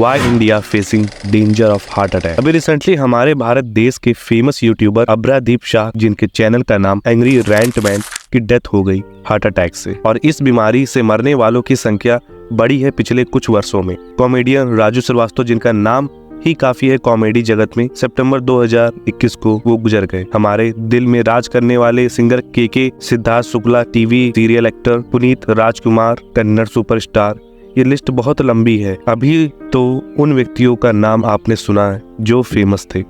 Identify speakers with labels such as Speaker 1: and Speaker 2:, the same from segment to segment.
Speaker 1: Why India facing danger of heart attack. अभी recently हमारे भारत देश के फेमस यूट्यूबर अब्रादीप शाह, जिनके चैनल का नाम एंग्री रैंट मैन, की डेथ हो गई हार्ट अटैक से। और इस बीमारी से मरने वालों की संख्या बढ़ी है पिछले कुछ वर्षों में। कॉमेडियन राजू श्रीवास्तव, जिनका नाम ही काफी है कॉमेडी जगत में, सितंबर 2021 को वो गुजर गए। हमारे दिल में राज करने वाले सिंगर के, Siddharth Shukla, TV serial actor Puneeth Rajkumar, Kannada superstar, ये लिस्ट बहुत लंबी है। अभी तो उन व्यक्तियों का नाम आपने सुना है जो फेमस थे।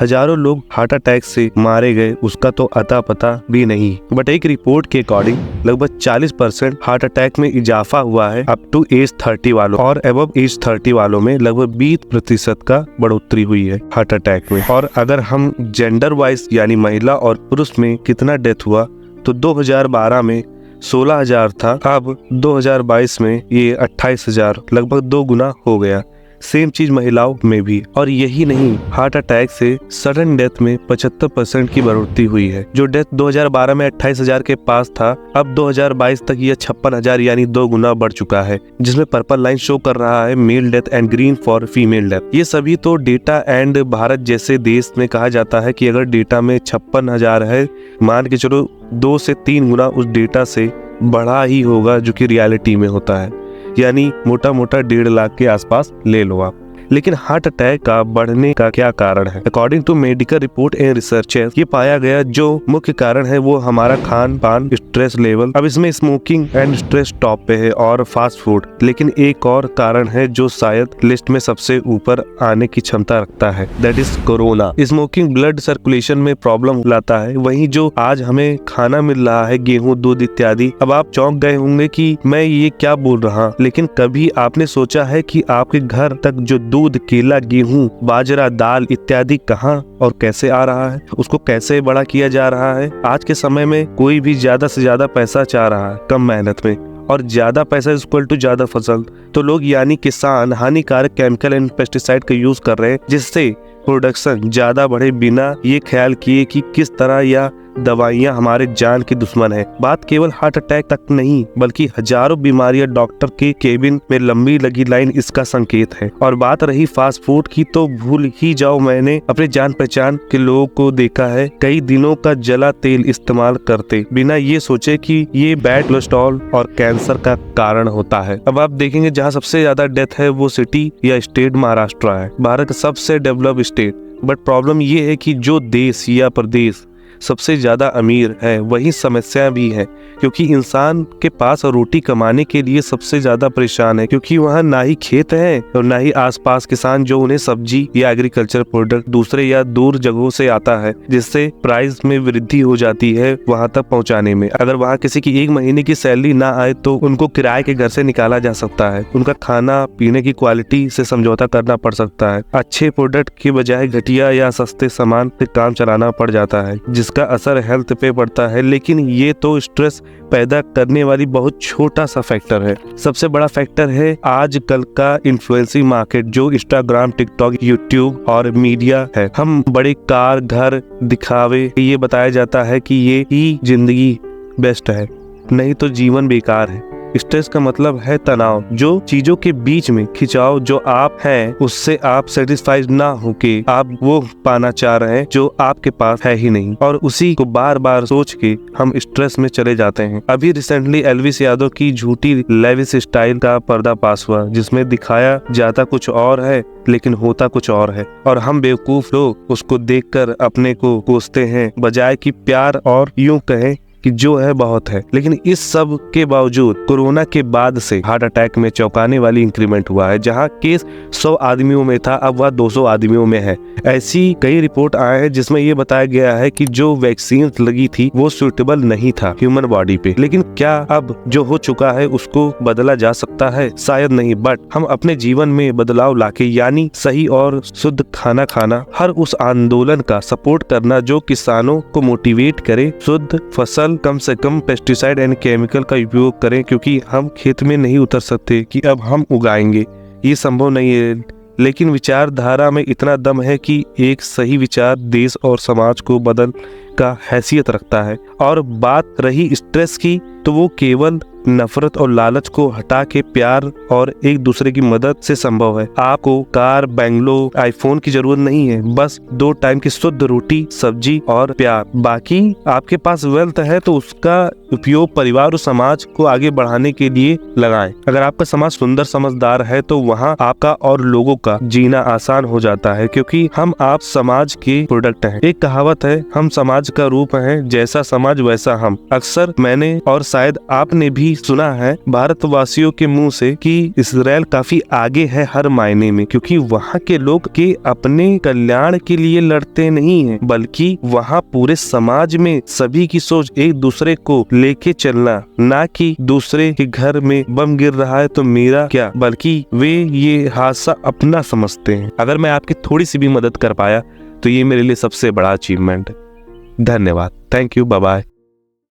Speaker 1: हजारों लोग हार्ट अटैक से मारे गए, उसका तो अता पता भी नहीं। बट एक रिपोर्ट के अकॉर्डिंग लगभग 40% हार्ट अटैक में इजाफा हुआ है अप टू एज 30 वालों, और अबव एज 30 वालों में लगभग 20% का बढ़ोतरी हुई है हार्ट अटैक में। और अगर हम जेंडर वाइज यानी महिला और पुरुष में कितना डेथ हुआ तो 2012 में 16,000 था, अब 2022 में ये 28,000, लगभग 2 गुना हो गया। सेम चीज महिलाओं में भी। और यही नहीं, हार्ट अटैक से सडन डेथ में 75% की बढ़ोतरी हुई है। जो डेथ 2012 में 28,000 के पास था, अब 2022 तक यह 56,000 यानी 2 गुना बढ़ चुका है, जिसमें पर्पल लाइन शो कर रहा है male death and green for female death. ये सभी तो डेटा एंड भारत जैसे देश में कहा जाता है कि अगर डेटा में 56,000 है, मान के चलो 2 से 3 गुना उस डेटा से बढ़ा ही होगा, जो कि रियलिटी में होता है, यानी मोटा मोटा 1.5 लाख के आसपास ले लो आप। लेकिन हार्ट अटैक का बढ़ने का क्या कारण है? According to medical report and researches, ये पाया गया जो मुख्य कारण है वो हमारा खान पान, स्ट्रेस लेवल। अब इसमें स्मोकिंग एंड स्ट्रेस टॉप पे है, और फास्ट फूड। लेकिन एक और कारण है जो शायद लिस्ट में सबसे ऊपर आने की क्षमता रखता है, that is corona. Smoking blood circulation में प्रॉब्लम लाता है। वहीं जो आज हमें खाना मिल रहा है, गेहूं, दूध इत्यादि, अब आप चौंक गए होंगे कि मैं ये क्या बोल रहा, लेकिन कभी आपने सोचा है कि आपके घर तक जो दूध, केला, गेहूं, बाजरा, दाल इत्यादि कहां और कैसे आ रहा है, उसको कैसे बड़ा किया जा रहा है? आज के समय में कोई भी ज्यादा से ज्यादा पैसा चाह रहा है कम मेहनत में, और ज्यादा पैसा इक्वल टू ज्यादा फसल। तो लोग यानी किसान हानिकारक केमिकल एंड पेस्टिसाइड का यूज कर रहे हैं, जिससे प्रोडक्शन ज्यादा बढ़े, बिना ये ख्याल किए कि किस तरह या दवाइयां हमारे जान की दुश्मन है। बात केवल हार्ट अटैक तक नहीं, बल्कि हजारों बीमारियां डॉक्टर के केबिन में लंबी लगी लाइन इसका संकेत है। और बात रही फास्ट फूड की, तो भूल ही जाओ, मैंने अपने जान पहचान के लोगों को देखा है कई दिनों का जला तेल इस्तेमाल करते, बिना ये सोचे कि ये बैड कोलेस्ट्रॉल और कैंसर का कारण होता है। अब आप देखेंगे जहाँ सबसे ज्यादा डेथ है वो सिटी या स्टेट महाराष्ट्र है, भारत का सबसे डेवलप स्टेट। बट प्रॉब्लम ये है कि जो देश या प्रदेश सबसे ज्यादा अमीर है, वही समस्याएं भी है, क्योंकि इंसान के पास रोटी कमाने के लिए सबसे ज्यादा परेशान है, क्योंकि वहाँ ना ही खेत है और ना ही आसपास किसान जो उन्हें सब्जी या एग्रीकल्चर प्रोडक्ट दूसरे या दूर जगहों से आता है, जिससे प्राइस में वृद्धि हो जाती है वहाँ तक पहुँचाने में। अगर वहाँ किसी की 1 महीने की सैलरी ना आए तो उनको किराए के घर से निकाला जा सकता है, उनका खाना पीने की क्वालिटी से समझौता करना पड़ सकता है, अच्छे प्रोडक्ट के बजाय घटिया या सस्ते सामान से काम चलाना पड़ जाता है, जिसका असर हेल्थ पे पड़ता है। लेकिन ये तो स्ट्रेस पैदा करने वाली बहुत छोटा सा फैक्टर है। सबसे बड़ा फैक्टर है आजकल का इन्फ्लुएंसिंग मार्केट, जो इंस्टाग्राम, टिकटॉक, यूट्यूब और मीडिया है। हम बड़े कार, घर दिखावे, ये बताया जाता है कि ये ही जिंदगी बेस्ट है, नहीं तो जीवन बेकार है। स्ट्रेस का मतलब है तनाव, जो चीजों के बीच में खिंचाव, जो आप हैं उससे आप सेटिस्फाइड ना होके आप वो पाना चाह रहे हैं जो आपके पास है ही नहीं, और उसी को बार बार सोच के हम स्ट्रेस में चले जाते हैं। अभी रिसेंटली एल्विस यादव की झूठी लेविस स्टाइल का पर्दाफाश हुआ, जिसमें दिखाया जाता कुछ और है लेकिन होता कुछ और है, और हम बेवकूफ लोग उसको देखकर अपने को कोसते हैं, बजाय कि प्यार और यूं कहें कि जो है बहुत है। लेकिन इस सब के बावजूद कोरोना के बाद से हार्ट अटैक में चौंकाने वाली इंक्रीमेंट हुआ है। जहां केस 100 आदमियों में था, अब वह 200 आदमियों में है। ऐसी कई रिपोर्ट आए हैं जिसमें ये बताया गया है कि जो वैक्सीन लगी थी वो सुटेबल नहीं था ह्यूमन बॉडी पे। लेकिन क्या अब जो हो चुका है उसको बदला जा सकता है? शायद नहीं, बट हम अपने जीवन में बदलाव लाके, यानी सही और शुद्ध खाना खाना, हर उस आंदोलन का सपोर्ट करना जो किसानों को मोटिवेट करे, शुद्ध फसल, कम से कम पेस्टिसाइड एंड केमिकल का उपयोग करें, क्योंकि हम खेत में नहीं उतर सकते कि अब हम उगाएंगे, ये संभव नहीं है। लेकिन विचारधारा में इतना दम है कि एक सही विचार देश और समाज को बदल का हैसियत रखता है। और बात रही स्ट्रेस की, तो वो केवल नफरत और लालच को हटा के प्यार और एक दूसरे की मदद से संभव है। आपको कार, बंगलो, आईफोन की जरूरत नहीं है, बस 2 टाइम की शुद्ध रोटी, सब्जी और प्यार। बाकी आपके पास वेल्थ है तो उसका उपयोग परिवार और समाज को आगे बढ़ाने के लिए लगाएं। अगर आपका समाज सुंदर, समझदार है तो वहाँ आपका और लोगों का जीना आसान हो जाता है, क्योंकि हम आप समाज के प्रोडक्ट हैं। एक कहावत है, हम समाज का रूप हैं, जैसा समाज वैसा हम। अक्सर मैंने और शायद आपने भी सुना है भारतवासियों के मुंह से कि इजराइल काफी आगे है हर मायने में, क्योंकि वहाँ के लोग के अपने कल्याण के लिए लड़ते नहीं हैं, बल्कि वहाँ पूरे समाज में सभी की सोच एक दूसरे को लेके चलना, ना कि दूसरे के घर में बम गिर रहा है तो मेरा क्या, बल्कि वे ये हादसा अपना समझते हैं। अगर मैं आपकी थोड़ी सी भी मदद कर पाया तो ये मेरे लिए सबसे बड़ा अचीवमेंट है। धन्यवाद। Thank you. Bye bye.